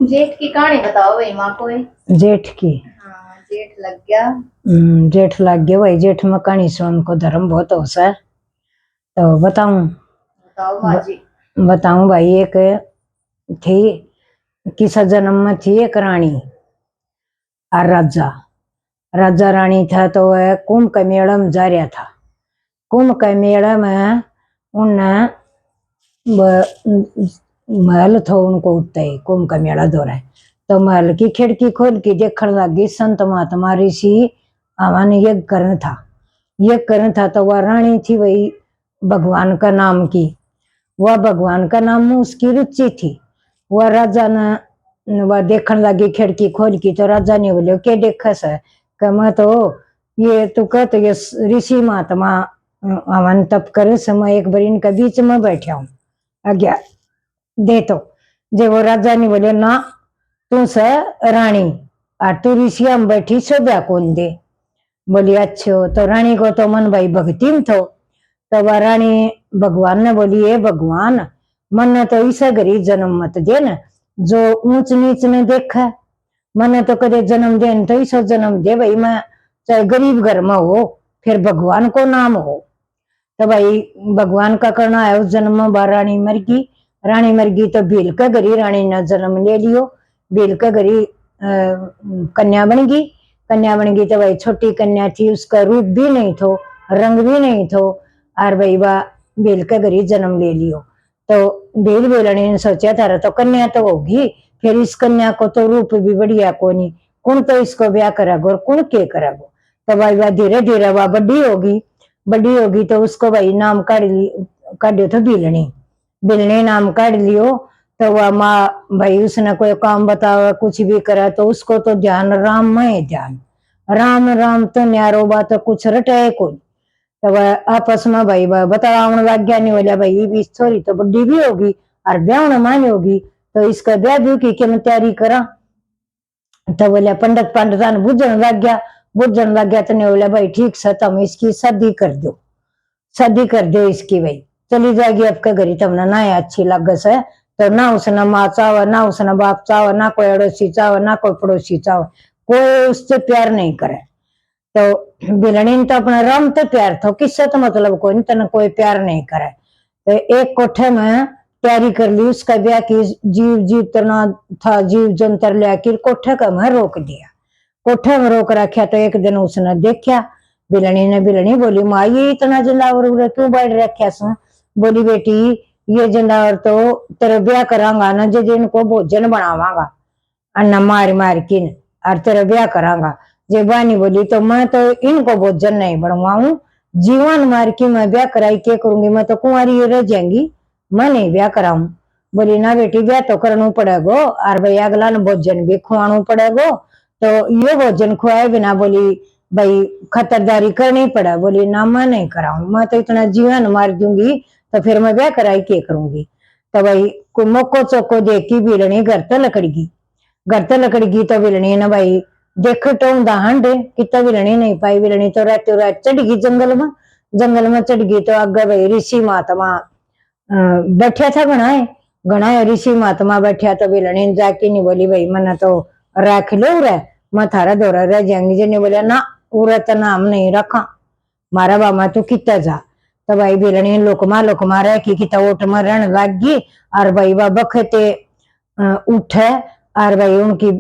जेठ की कहानी बताओ भाई माँ को। जेठ की। हाँ जेठ लग गया। जेठ लग गया भाई। जेठ में कहानी से हमको धर्म बहुत होता है, तो बताऊं? बताओ माँ जी। बताऊं भाई। एक थी, किसा जन्म में थी एक रानी और राजा। राजा रानी था तो वह कुंभ के मेले में जा रहा था। कुंभ के मेले में उनने महल था उनको उठते ही कुंभ का मेला दौरा है, तो महल की खिड़की खोल के देखने लगी। संत महात्मा ऋषि आवान यज्ञ करना था। यज्ञ करना था तो वह रानी थी वही भगवान का नाम की। वह भगवान का नाम में उसकी रुचि थी। वह राजा ने वह देखने लगी खिड़की खोल की, तो राजा ने बोले क्या देखा सर? मैं तो ये तो कहते ये ऋषि महात्मा हवन तप करे समय एक बार इनके बीच में बैठा हूँ, आज्ञा दे। तो जब वो राजा ने बोले ना तू से रानी और तू ऋषिया में बैठी शोभा कौन दे? बोली अच्छो। तो रानी को तो मन भाई भक्ति में थो। तो वह रानी भगवान ने बोली ए भगवान मन ने तो ऐसा गरीब जन्म मत दे न जो ऊंच नीच ने देखा। मन तो कदे जन्म दे तो ऐसा जन्म दे भाई मैं चाहे गरीब घर में हो फिर भगवान को नाम हो। तो भाई भगवान का करना है। उस जन्म में रानी मर गई। रानी मर गई तो भील का गरी रानी ने जन्म ले लियो। भील का गरी कन्या बन गई। कन्या बन गई तो भाई छोटी कन्या थी, उसका रूप भी नहीं थो, रंग भी नहीं थो। और भाई वह भील का गरी जन्म ले लियो। तो भील बेलनी ने सोचा था तो कन्या तो होगी, फिर इस कन्या को तो रूप भी बढ़िया को नहीं, कौन तो इसको ब्याह करेगो और कौन के करेगो। तो भाई वह धीरे धीरे वह बड़ी होगी। बड़ी होगी तो उसको भाई नाम काढ़ो तो बिलनी। बिलनी नाम काढ़ लियो। तो वह माँ भाई उसने कोई काम बतावा कुछ भी करा तो उसको तो ध्यान राम में ध्यान। राम राम तो न्यारो बात तो कुछ रटे कोई। तो वह आपस में भाई वह बतावन लग गया। नहीं बोलिया भाई भी छोरी तो बड़ी भी होगी और ब्याह मानी होगी तो इसका ब्याह भी की मैं तैयारी करा। तो बोलिया पंडित पंडिता ने बुझन लग गया। बुझन लग गया तो नहीं बोला भाई ठीक से तुम इसकी शादी कर दो, शादी कर दो इसकी। भाई चली जाएगी आपके घर, तुमने ना अच्छी लगस है तो ना उसने माँ चाव ना उसने बाप चाव ना कोई अड़ोसी चाव ना कोई पड़ोसी चाव, कोई उससे प्यार नहीं करे। तो बिलनी तो अपना राम तो प्यार था, किससे तो मतलब कोई नहीं, तेना कोई प्यार नहीं करे। तो एक कोठे में तैयारी कर ली उसका ब्याह की। जीव जीव तना था, जीव जंतर लिया कोठे का मैं रोक दिया। कोठे में रोक रखा तो एक दिन उसने देखा बिलनी ने। बिलनी बोली माँ ये इतना जंडावर क्यों बैठ रखा सु? बोली बेटी ये जंडावर तो तेरा ब्याह करांगा ना, जो इनको भोजन बनावांगा अन्ना मार मार किन और तेरा ब्याह करांगा। जे बानी बोली तो मैं तो इनको भोजन नहीं बनवाऊं, जीवन मार की मैं ब्याह कराई क्या करूंगी? मैं तो कुंवारी रह जाएंगी, मैं नहीं ब्याह कराऊं। बोली ना बेटी ब्याह तो करना पड़ेगो और भाई अगला ने भोजन भी खुआना पड़ेगो। तो ये भोजन खुआए बिना बोली भाई खतरदारी करनी पड़े। बोली ना मैं नहीं कराऊं, मैं तो इतना जीवन मार दूंगी तो फिर मैं ब्याह कराई क्या करूंगी? तो भाई कोई मोको चौको देखी बिलनी घर तो लकड़गी। घर तो लकड़गी तो बिलनी ने भाई देख तो हंड कितना बिलनी नहीं पाई। बिलनी तो रात रात चढ़ गई जंगल में। जंगल में चढ़ गई तो आगे भाई ऋषि महात्मा बैठा था घना घना ऋषि महात्मा बैठा। तो बिलनी जाके नहीं बोली भाई मैंने तो रख लो रे, मैं थारा दौरा रह जाएंगी। जिन्हें बोलिया ना उरे तो नाम नहीं रखा मारा बाबा तू कितना जा। तो भाई बिलनी लोकमा लोकमा रह की किता ओट में रहने लग गई। और भाई वह बखते उठे और भाई उनकी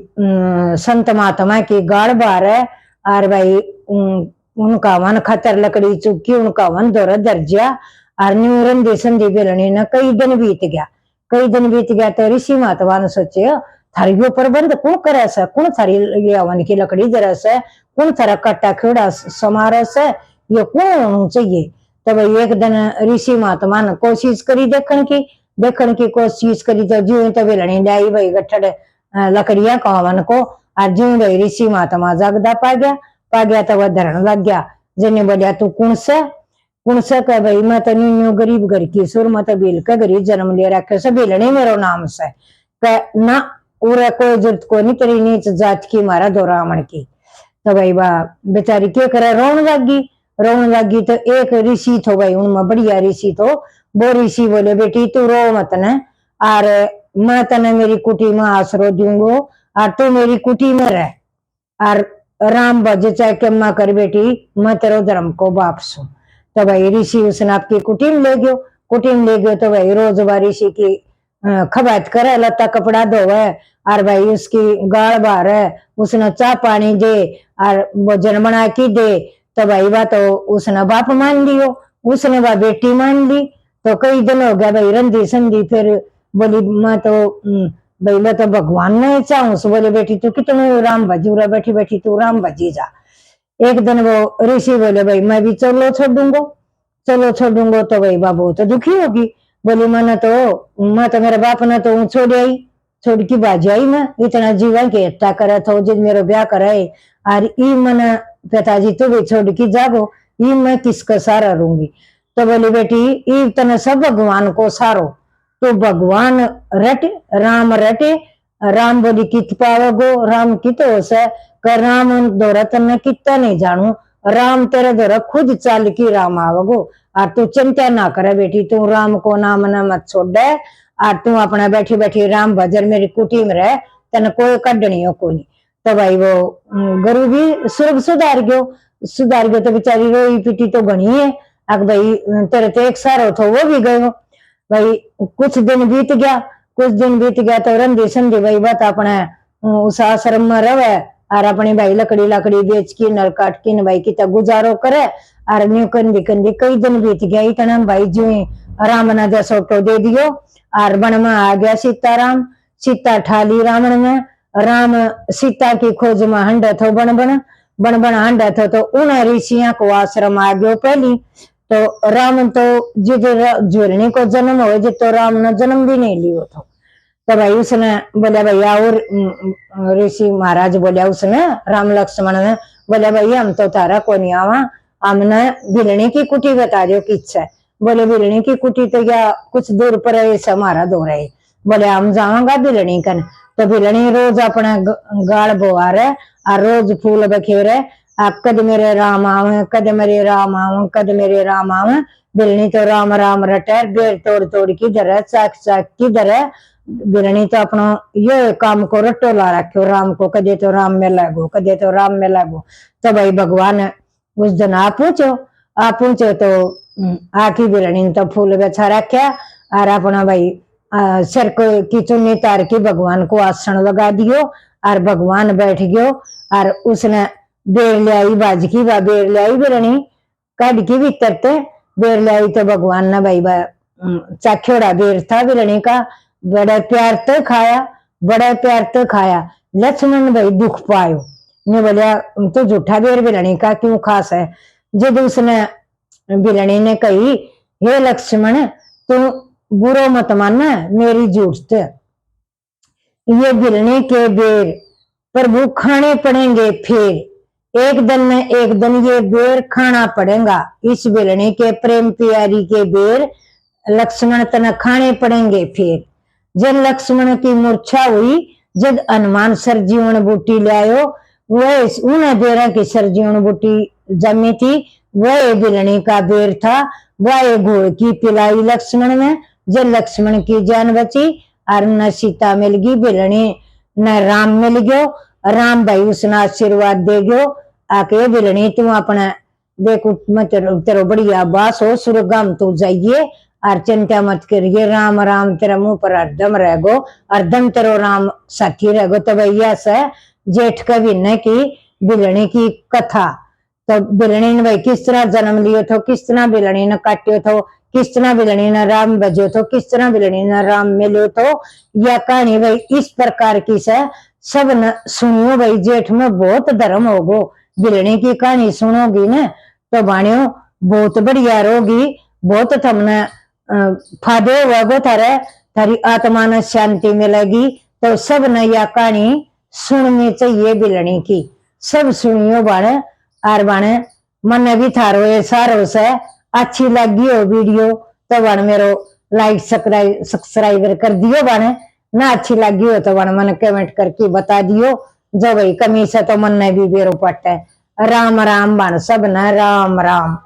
संत महात्मा की गाड़ बार है। और भाई उनका वन खतर लकड़ी चुकी उनका वन दौरा दर्जिया। और न्यूरन देशन दी बिलनी ने कई दिन बीत गया। कई दिन बीत गया तो ऋषि महात्मा ने सोचे थारी यो प्रबंध कौन करे से, कौन थारी ये हवन की लकड़ी जरा से, कौन थारा कट्टा खेड़ा समारे से, ये कौन होना चाहिए? तो भाई एक दिन ऋषि महात्मा ने कोशिश करी देखने की कोशिश करी तो जीव तो बिलनी लाई भाई गठड़ लकड़िया का हवन को। और जीव भाई ऋषि महात्मा जागदा पा गया तो वह धरण लग गया। जिन्हें बोलिया तू कौन से कह भाई मैं तो न्यू गरीब घर की सुर मैं तो बिल का गरीब जन्म ले रखे से बिलनी मेरो नाम से ना पूरा कोई जरूरत को नहीं तेरी नीच जात की मारा दौरा आमण की। तो भाई वाह बेचारी क्या करे रोन लग गई। तो एक ऋषि थो भाई उनमें बढ़िया ऋषि तो वो ऋषि बोले बेटी तू रो मत न और मैं तने मेरी कुटी में आसरो दूंगो और तू मेरी कुटी में रह और राम भज चाहे केमा कर बेटी, मैं तेरो धर्म को बाप सू। तो भाई ऋषि उसने आपकी कुटीम ले गयो। कुटीम ले गयो तो भाई रोज ऋषि की खबात करे, लता कपड़ा धोवे और भाई उसकी गाड़ बार है, उसने चाह पानी दे और भोजन बना की दे। तो भाई वह तो उसने बाप मान लियो, उसने वह बेटी मान ली। तो कई दिन हो गया भाई रंधी संधी, फिर बोली मैं तो भाई मैं तो भगवान ने चाहूं। बोले बेटी तू कितने राम भजी रहा, बैठी बैठी तू राम भजी जा। एक दिन वो ऋषि बोले भाई मैं भी चलो छोड़ूंगो, चलो छोड़ूंगो। तो भाई बाबू तो दुखी होगी, बोली मैं तो मेरे बाप ने तो छोड़ आई, छोड़ की बाजी आई, मैं इतना जीवन के इतना करे तो जिद मेरो ब्याह करे और ई मन पिताजी तू भी छोड़ की जागो, ई मैं किसका सहारा रहूंगी। तो बोली बेटी ई तने सब भगवान को सारो, तो भगवान रटे राम रटे। राम बोली कित पावगो, राम कित हो से कर राम दौरा तने कितना नहीं जानू, राम तेरे दौरा खुद चाल की राम आवगो। और तू चिंता ना करे बेटी, तू राम को नाम न मत छोड़ दे और तू अपना बैठी बैठी राम भजन मेरी कुटी में रह, तेने कोई कड्डनी हो कोई। तो भाई वो गुरु भी सुधार गयो तो बेचारी रोई पीटी तो घनी है। अब भाई तेरे तो एक सारो थो वो भी गयो। भाई कुछ दिन बीत गया तो रंधी संधी भाई बात अपने उस आश्रम में रहे और अपनी भाई लकड़ी लकड़ी बेच की नल काट की भाई कितना गुजारो करे। और न्यू कंदी कंदी कई दिन बीत गया, इतना भाई जो राम ने दसोटो दे दियो और बन में आ गया सीताराम। सीता ठाली रावण में, राम सीता की खोज में हंडा थो बन बन हंडा थो। तो उन ऋषियों को आश्रम आ गयो पहली। तो राम तो जिद ज्वरणी को जन्म हो जिद तो राम ने जन्म भी नहीं लियो थो। तो भाई उसने बोला भैया और ऋषि महाराज बोलिया उसने राम लक्ष्मण ने बोले भैया हम तो तारा को नहीं आवा, हमने भिलनी की कुटी बता दो किच्छा। बोले भिलनी की कुटी तो या कुछ दूर पर है, हमारा दो रहे। बोले हम जाऊंगा भिलनी कन। तो भिलनी रोज अपना गाड़ बोआ रहे और रोज फूल बखेरे, कद मेरे राम आवे, कद मेरे राम आवे, कद मेरे राम आवे। भिलनी तो राम राम रटे, बेर तोड़ तोड़ की धरे, चाक चाक की धरे। भिलनी तो अपना ये काम को रट्टो ला रखो राम को, कदे तो राम में लागो, कदे तो राम में लागो। तो भाई भगवान उस दिन आ पूछो तो आखी भिलनी तो फूल बेचा रख्या और अपना भाई सिर को की चुन्नी तार की भगवान को आसन लगा दियो और भगवान बैठ गयो। और उसने बेर ले आई बाज की, बेर ले आई भिलनी कड़ की भीतर ते बेर ले आई। तो भगवान ने भाई चाख्योड़ा बेर था भिलनी का, बड़े प्यार तो खाया। लक्ष्मण भाई दुख पायो ने बोलिया तो झूठा बेर भिलनी का क्यों खास है। जब उसने भिलनी ने कही हे लक्ष्मण तू बुरो मत मानना मेरी झूठ, ये भिलनी के बेर प्रभु खाने पड़ेंगे, फिर एक दिन ये बेर खाना पड़ेगा। इस भिलनी के प्रेम प्यारी के बेर लक्ष्मण तना खाने पड़ेंगे। फिर जब लक्ष्मण की मूर्छा हुई, जब हनुमान सरजीवन बूटी ले आयो, वह उन बेरा की सरजीवन बूटी जमी थी, वह भिलनी का बेर था। वह घोड़ की पिलाई लक्ष्मण ने, जब लक्ष्मण की जान बची और न सीता मिल गई, भिलनी न राम मिल गयो। राम भाई उसने आशीर्वाद दे गयो आके भिलनी तू अपना देखो मत तेरो बढ़िया बास हो, सुरगाम तू जाइए और चिंता मत करिए, राम राम तेरा मुंह पर हरदम रहेगो, हरदम तेरो राम साथी रहेगो। तो भैया से जेठ कवि ने की भिलनी की कथा। तो भिलनी ने भाई किस तरह जन्म लियो थो, किस तरह भिलनी ने काट्यो थो, किस तरह भिलनी ने राम बजो थो, किस तरह भिलनी ने राम मिलो थो, यह कहानी भाई इस प्रकार की से सब न सुनियो। भाई जेठ में बहुत धर्म होगो, भिलनी की कहानी सुनोगी न तो बाणियो बहुत बढ़िया रोगी, बहुत थमने फायदे होगो, थारी आत्मा ने शांति मिलेगी। तो सब ने यह कहानी सुननी चाहिए भिलनी की, सब सुनियो बाणे। और बाणे मन भी थारो ये सारो से अच्छी लगी हो वीडियो तो बाण मेरो लाइक सब्सक्राइबर कर दियो बाणे, ना अच्छी लगी हो तो बाण मन कमेंट करके बता दियो। जो भाई कमी से तो मन ने भी बेरो पट है। राम राम बाण सब न राम राम।